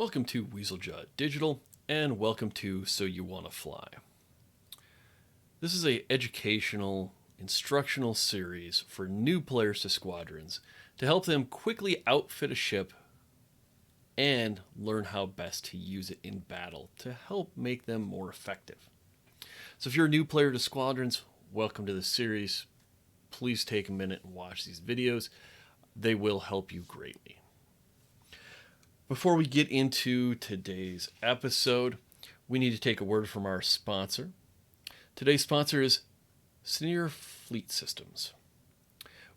Welcome to Weasel Digital, and welcome to So You Wanna Fly. This is a educational, instructional series for new players to Squadrons to help them quickly outfit a ship and learn how best to use it in battle to help make them more effective. So if you're a new player to Squadrons, welcome to this series. Please take a minute and watch these videos. They will help you greatly. Before we get into today's episode, we need to take a word from our sponsor. Today's sponsor is Sneer Fleet Systems.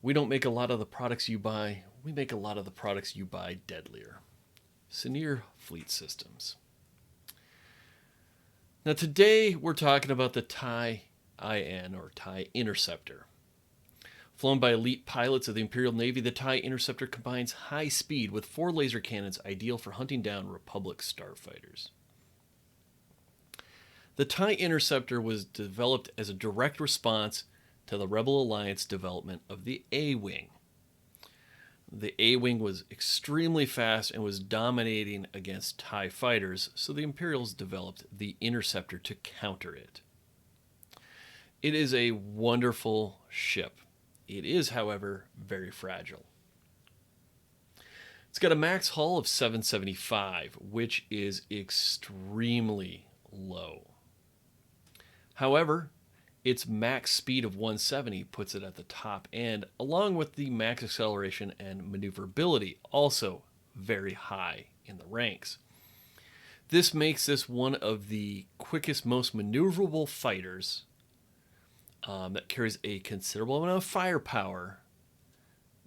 We don't make a lot of the products you buy. We make a lot of the products you buy deadlier. Sneer Fleet Systems. Now today we're talking about the TIE IN, or TIE Interceptor. Flown by elite pilots of the Imperial Navy, the TIE Interceptor combines high speed with 4 laser cannons ideal for hunting down Republic starfighters. The TIE Interceptor was developed as a direct response to the Rebel Alliance development of the A-Wing. The A-Wing was extremely fast and was dominating against TIE fighters, so the Imperials developed the Interceptor to counter it. It is a wonderful ship. It is, however, very fragile. It's got a max hull of 775, which is extremely low. However, its max speed of 170 puts it at the top end, along with the max acceleration and maneuverability, also very high in the ranks. This makes this one of the quickest, most maneuverable fighters that carries a considerable amount of firepower,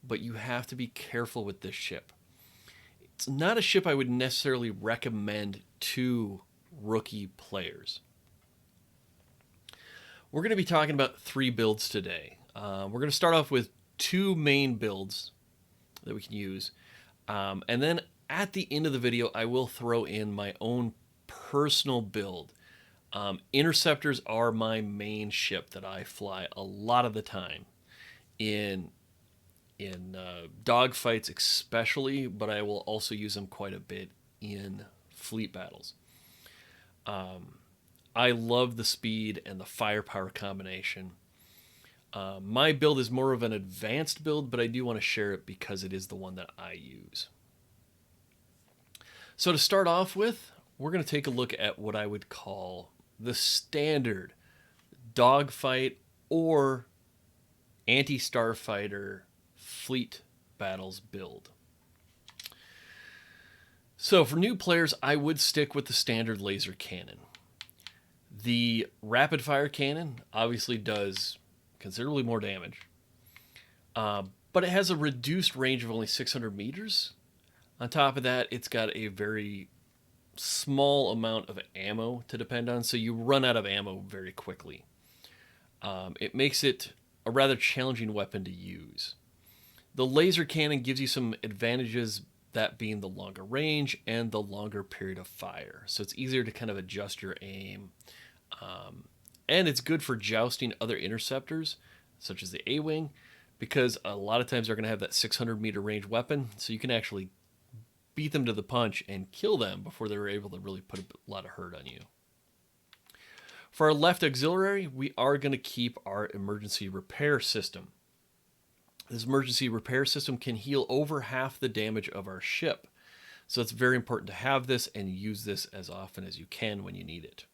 but you have to be careful with this ship. It's not a ship I would necessarily recommend to rookie players. We're going to be talking about 3 builds today. We're going to start off with 2 main builds that we can use, and then at the end of the video I will throw in my own personal build. Interceptors are my main ship that I fly a lot of the time in dogfights especially, but I will also use them quite a bit in fleet battles. I love the speed and the firepower combination. My build is more of an advanced build, but I do want to share it because it is the one that I use. So to start off with, we're going to take a look at what I would call the standard dogfight or anti-starfighter fleet battles build. So for new players, I would stick with the standard laser cannon. The rapid fire cannon obviously does considerably more damage, but it has a reduced range of only 600 meters. On top of that, it's got a very small amount of ammo to depend on, so you run out of ammo very quickly. It makes it a rather challenging weapon to use. The laser cannon gives you some advantages, that being the longer range and the longer period of fire, so it's easier to kind of adjust your aim, and it's good for jousting other interceptors such as the A-Wing, because a lot of times they're going to have that 600 meter range weapon, so you can actually beat them to the punch and kill them before they were able to really put a lot of hurt on you. For our left auxiliary, we are going to keep our emergency repair system. This emergency repair system can heal over half the damage of our ship, so it's very important to have this and use this as often as you can when you need it.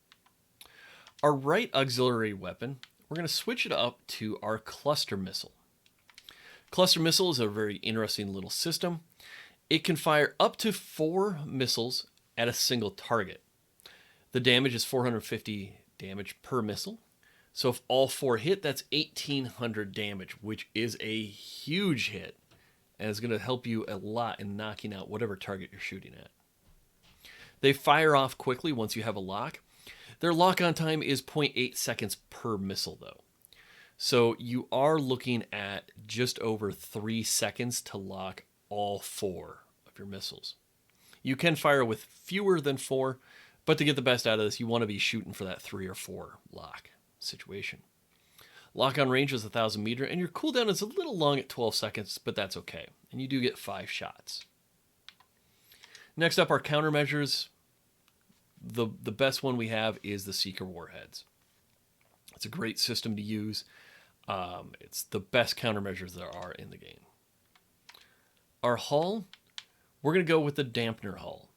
Our right auxiliary weapon, we're going to switch it up to our cluster missile. Cluster missile is a very interesting little system. It can fire up to 4 missiles at a single target. The damage is 450 damage per missile. So if all 4 hit, that's 1,800 damage, which is a huge hit, and is going to help you a lot in knocking out whatever target you're shooting at. They fire off quickly once you have a lock. Their lock-on time is 0.8 seconds per missile, though. So you are looking at just over 3 seconds to lock all 4 of your missiles. You can fire with fewer than 4, but to get the best out of this, you want to be shooting for that 3 or 4 lock situation. Lock-on range is 1,000 meter, and your cooldown is a little long at 12 seconds, but that's okay. And you do get 5 shots. Next up, our countermeasures. The best one we have is the Seeker Warheads. It's a great system to use. It's the best countermeasures there are in the game. Our hull, we're going to go with the dampener hull.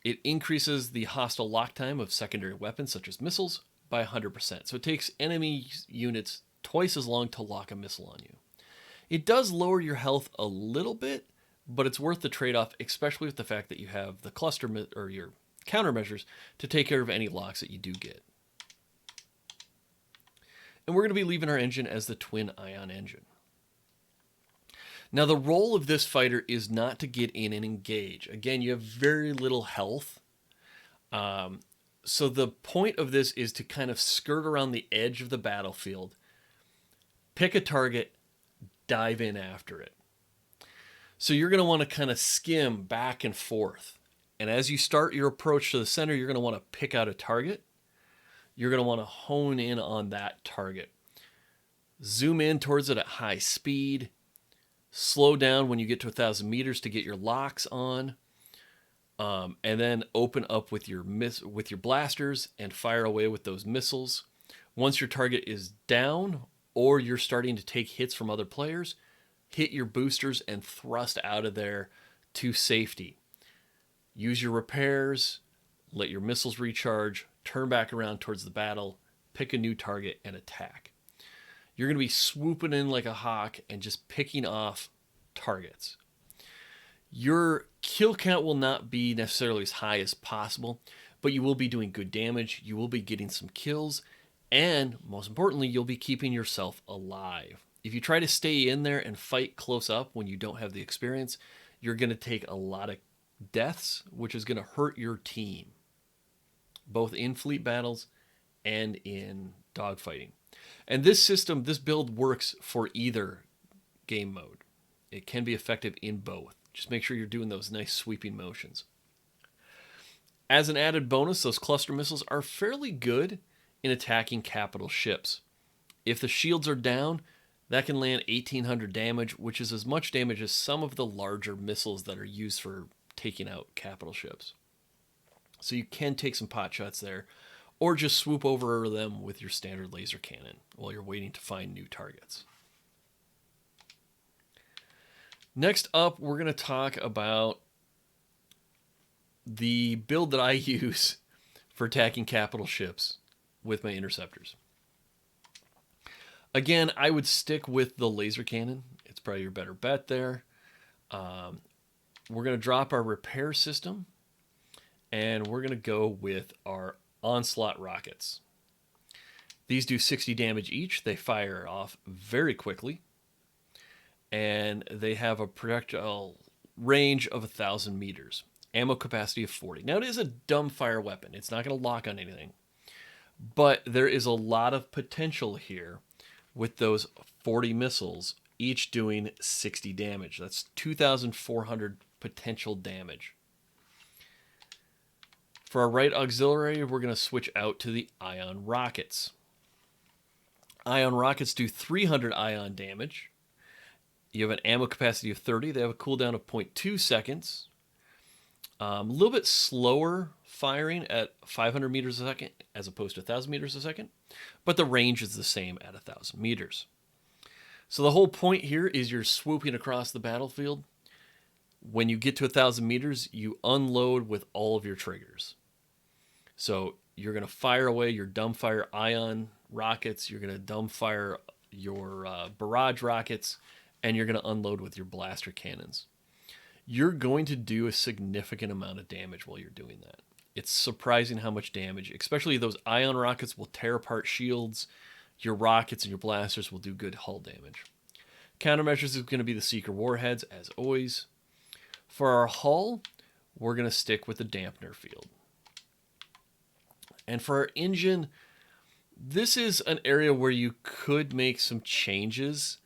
It increases the hostile lock time of secondary weapons such as missiles by 100%. So it takes enemy units twice as long to lock a missile on you. It does lower your health a little bit, but it's worth the trade-off, especially with the fact that you have the cluster or your countermeasures to take care of any locks that you do get. And we're going to be leaving our engine as the twin ion engine. Now, the role of this fighter is not to get in and engage. Again, you have very little health. So the point of this is to kind of skirt around the edge of the battlefield, pick a target, dive in after it. So you're going to want to kind of skim back and forth. And as you start your approach to the center, you're going to want to pick out a target. You're going to want to hone in on that target. Zoom in towards it at high speed. Slow down when you get to 1,000 meters to get your locks on. And then open up with your blasters and fire away with those missiles. Once your target is down or you're starting to take hits from other players, hit your boosters and thrust out of there to safety. Use your repairs, let your missiles recharge, turn back around towards the battle, pick a new target, and attack. You're going to be swooping in like a hawk and just picking off targets. Your kill count will not be necessarily as high as possible, but you will be doing good damage, you will be getting some kills, and most importantly, you'll be keeping yourself alive. If you try to stay in there and fight close up when you don't have the experience, you're going to take a lot of deaths, which is going to hurt your team, both in fleet battles and in dogfighting. And this system, this build works for either game mode. It can be effective in both. Just make sure you're doing those nice sweeping motions. As an added bonus, those cluster missiles are fairly good in attacking capital ships. If the shields are down, that can land 1,800 damage, which is as much damage as some of the larger missiles that are used for taking out capital ships. So you can take some pot shots there, or just swoop over them with your standard laser cannon while you're waiting to find new targets. Next up, we're going to talk about the build that I use for attacking capital ships with my interceptors. Again, I would stick with the laser cannon. It's probably your better bet there. We're going to drop our repair system, and we're going to go with our onslaught rockets. These do 60 damage each. They fire off very quickly, and they have a projectile range of 1,000 meters, ammo capacity of 40. Now, it is a dumbfire weapon. It's not going to lock on anything, but there is a lot of potential here with those 40 missiles, each doing 60 damage. That's 2,400 potential damage. For our right auxiliary, we're going to switch out to the ion rockets. Ion rockets do 300 ion damage. You have an ammo capacity of 30. They have a cooldown of 0.2 seconds. A little bit slower firing at 500 meters a second as opposed to 1,000 meters a second, but the range is the same at 1,000 meters. So the whole point here is you're swooping across the battlefield. When you get to 1,000 meters, you unload with all of your triggers. So you're going to fire away your dumbfire ion rockets, you're going to dumbfire your barrage rockets, and you're going to unload with your blaster cannons. You're going to do a significant amount of damage while you're doing that. It's surprising how much damage, especially those ion rockets will tear apart shields. Your rockets and your blasters will do good hull damage. Countermeasures is going to be the Seeker Warheads, as always. For our hull, we're going to stick with the dampener field. And for our engine, this is an area where you could make some changes.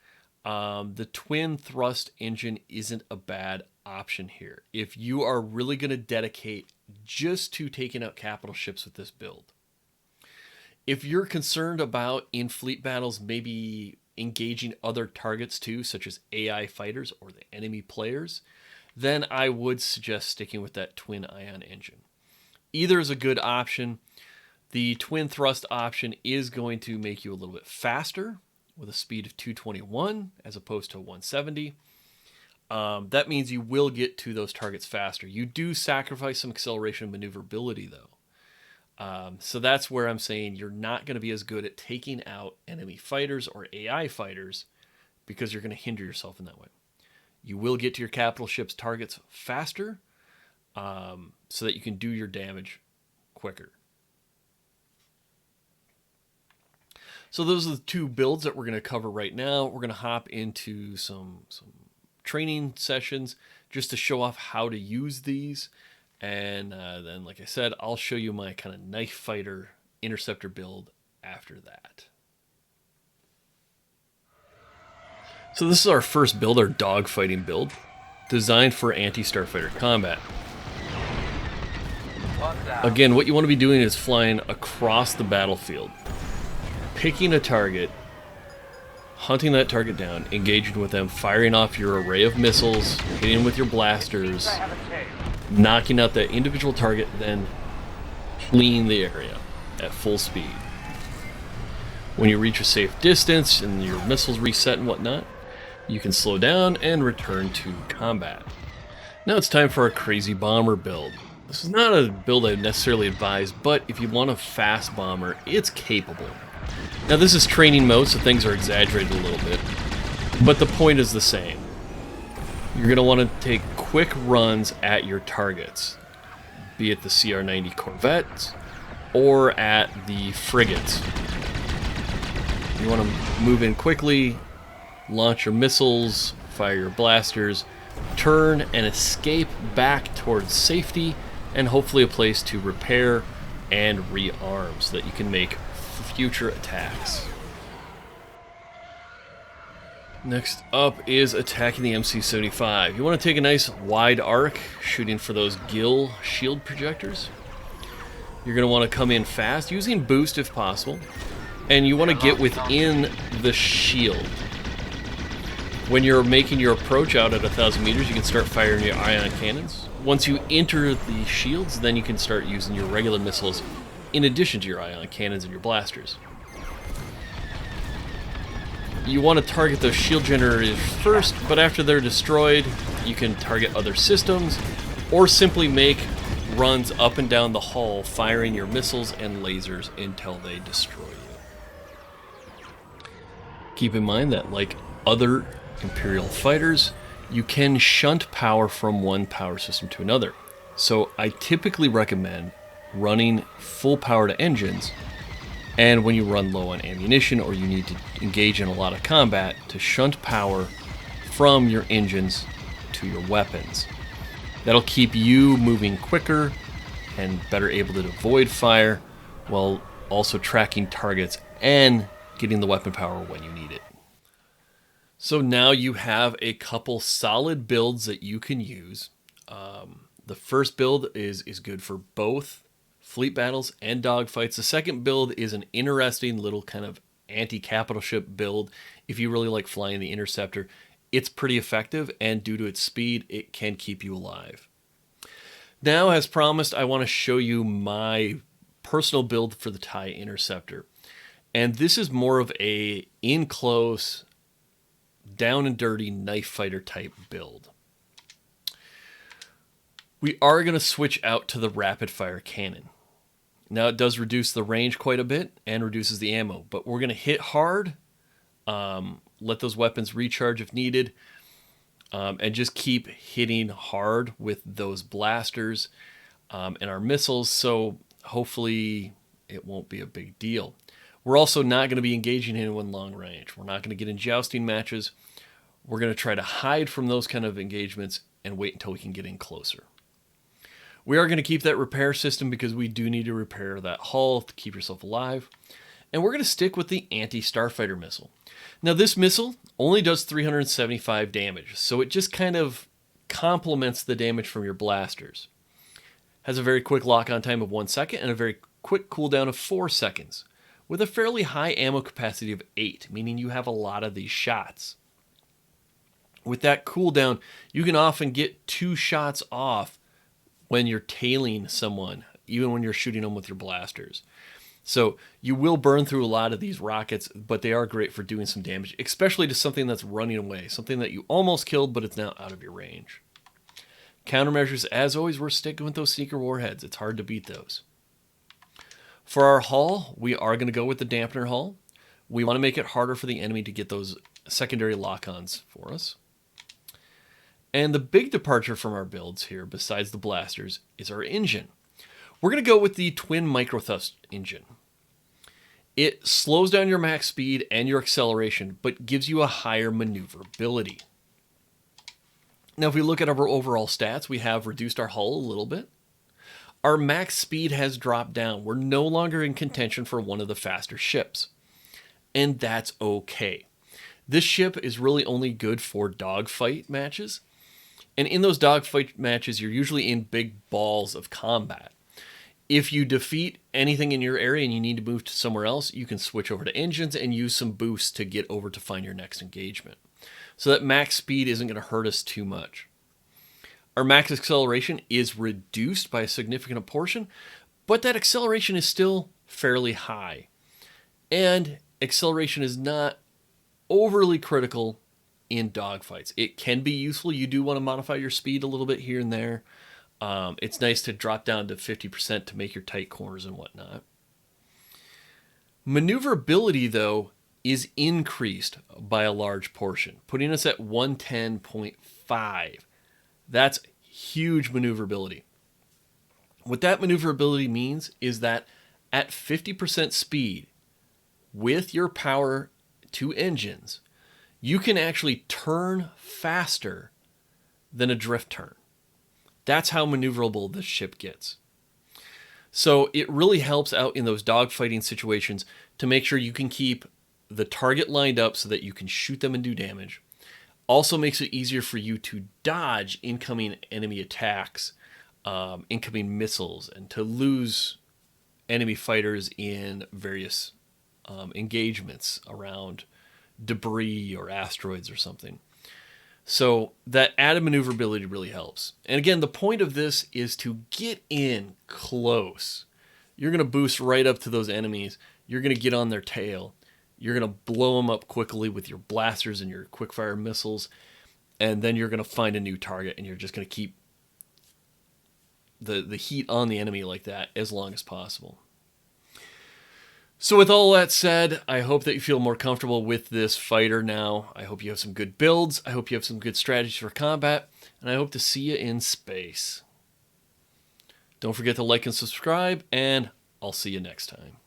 The twin thrust engine isn't a bad option here if you are really going to dedicate just to taking out capital ships with this build. If you're concerned about in fleet battles maybe engaging other targets too, such as AI fighters or the enemy players, then I would suggest sticking with that twin ion engine. Either is a good option. The twin thrust option is going to make you a little bit faster with a speed of 221 as opposed to 170. That means you will get to those targets faster. You do sacrifice some acceleration and maneuverability, though. So that's where I'm saying you're not going to be as good at taking out enemy fighters or AI fighters because you're going to hinder yourself in that way. You will get to your capital ship's targets faster so that you can do your damage quicker. So those are the two builds that we're going to cover right now. We're going to hop into some training sessions just to show off how to use these. And then, like I said, I'll show you my kind of knife fighter interceptor build after that. So this is our first build, our dogfighting build, designed for anti-starfighter combat. Again, what you want to be doing is flying across the battlefield, picking a target, hunting that target down, engaging with them, firing off your array of missiles, hitting with your blasters, knocking out that individual target, then fleeing the area at full speed. When you reach a safe distance and your missiles reset and whatnot, you can slow down and return to combat. Now it's time for our crazy bomber build. This is not a build I necessarily advise, but if you want a fast bomber, it's capable. Now this is training mode, so things are exaggerated a little bit, but the point is the same. You're going to want to take quick runs at your targets, be it the CR-90 Corvettes or at the frigates. You want to move in quickly, launch your missiles, fire your blasters, turn and escape back towards safety and hopefully a place to repair and rearm so that you can make future attacks. Next up is attacking the MC-75. You want to take a nice wide arc, shooting for those gill shield projectors. You're going to want to come in fast, using boost if possible, and you want to get within the shield. When you're making your approach out at 1,000 meters, you can start firing your ion cannons. Once you enter the shields, then you can start using your regular missiles in addition to your ion cannons and your blasters. You want to target those shield generators first, but after they're destroyed, you can target other systems, or simply make runs up and down the hull, firing your missiles and lasers until they destroy you. Keep in mind that, like other Imperial fighters, you can shunt power from one power system to another. So I typically recommend running full power to engines, and when you run low on ammunition or you need to engage in a lot of combat, to shunt power from your engines to your weapons. That'll keep you moving quicker and better able to avoid fire while also tracking targets and getting the weapon power when you need it. So now you have a couple solid builds that you can use. The first build is good for both fleet battles and dogfights. The second build is an interesting little kind of anti-capital ship build. If you really like flying the interceptor, it's pretty effective, and due to its speed, it can keep you alive. Now, as promised, I want to show you my personal build for the TIE Interceptor. And this is more of a in-close, down and dirty knife fighter type build. We are going to switch out to the rapid fire cannon. Now it does reduce the range quite a bit and reduces the ammo, but we're going to hit hard, let those weapons recharge if needed, and just keep hitting hard with those blasters and our missiles, so hopefully it won't be a big deal. We're also not going to be engaging anyone long range. We're not going to get in jousting matches. We're going to try to hide from those kind of engagements and wait until we can get in closer. We are going to keep that repair system because we do need to repair that hull to keep yourself alive. And we're going to stick with the anti-starfighter missile. Now this missile only does 375 damage, so it just kind of complements the damage from your blasters. Has a very quick lock-on time of 1 second and a very quick cooldown of 4 seconds, with a fairly high ammo capacity of 8, meaning you have a lot of these shots. With that cooldown, you can often get 2 shots off when you're tailing someone, even when you're shooting them with your blasters. So you will burn through a lot of these rockets, but they are great for doing some damage, especially to something that's running away, something that you almost killed, but it's now out of your range. Countermeasures, as always, we're sticking with those sneaker warheads. It's hard to beat those. For our hull, we are going to go with the dampener hull. We want to make it harder for the enemy to get those secondary lock-ons for us. And the big departure from our builds here, besides the blasters, is our engine. We're going to go with the twin microthrust engine. It slows down your max speed and your acceleration, but gives you a higher maneuverability. Now, if we look at our overall stats, we have reduced our hull a little bit. Our max speed has dropped down. We're no longer in contention for one of the faster ships. And that's okay. This ship is really only good for dogfight matches. And in those dogfight matches, you're usually in big balls of combat. If you defeat anything in your area and you need to move to somewhere else, you can switch over to engines and use some boosts to get over to find your next engagement. So that max speed isn't going to hurt us too much. Our max acceleration is reduced by a significant portion, but that acceleration is still fairly high. And acceleration is not overly critical in dogfights. It can be useful. You do want to modify your speed a little bit here and there. It's nice to drop down to 50% to make your tight corners and whatnot. Maneuverability, though, is increased by a large portion, putting us at 110.5. That's huge maneuverability. What that maneuverability means is that at 50% speed, with your power 2 engines, you can actually turn faster than a drift turn. That's how maneuverable this ship gets. So it really helps out in those dogfighting situations to make sure you can keep the target lined up so that you can shoot them and do damage. Also makes it easier for you to dodge incoming enemy attacks, incoming missiles, and to lose enemy fighters in various engagements around debris or asteroids or something. So that added maneuverability really helps. And again, the point of this is to get in close. You're going to boost right up to those enemies. You're going to get on their tail. You're going to blow them up quickly with your blasters and your quickfire missiles. And then you're going to find a new target, and you're just going to keep the heat on the enemy like that as long as possible. So with all that said, I hope that you feel more comfortable with this fighter now. I hope you have some good builds. I hope you have some good strategies for combat. And I hope to see you in space. Don't forget to like and subscribe, and I'll see you next time.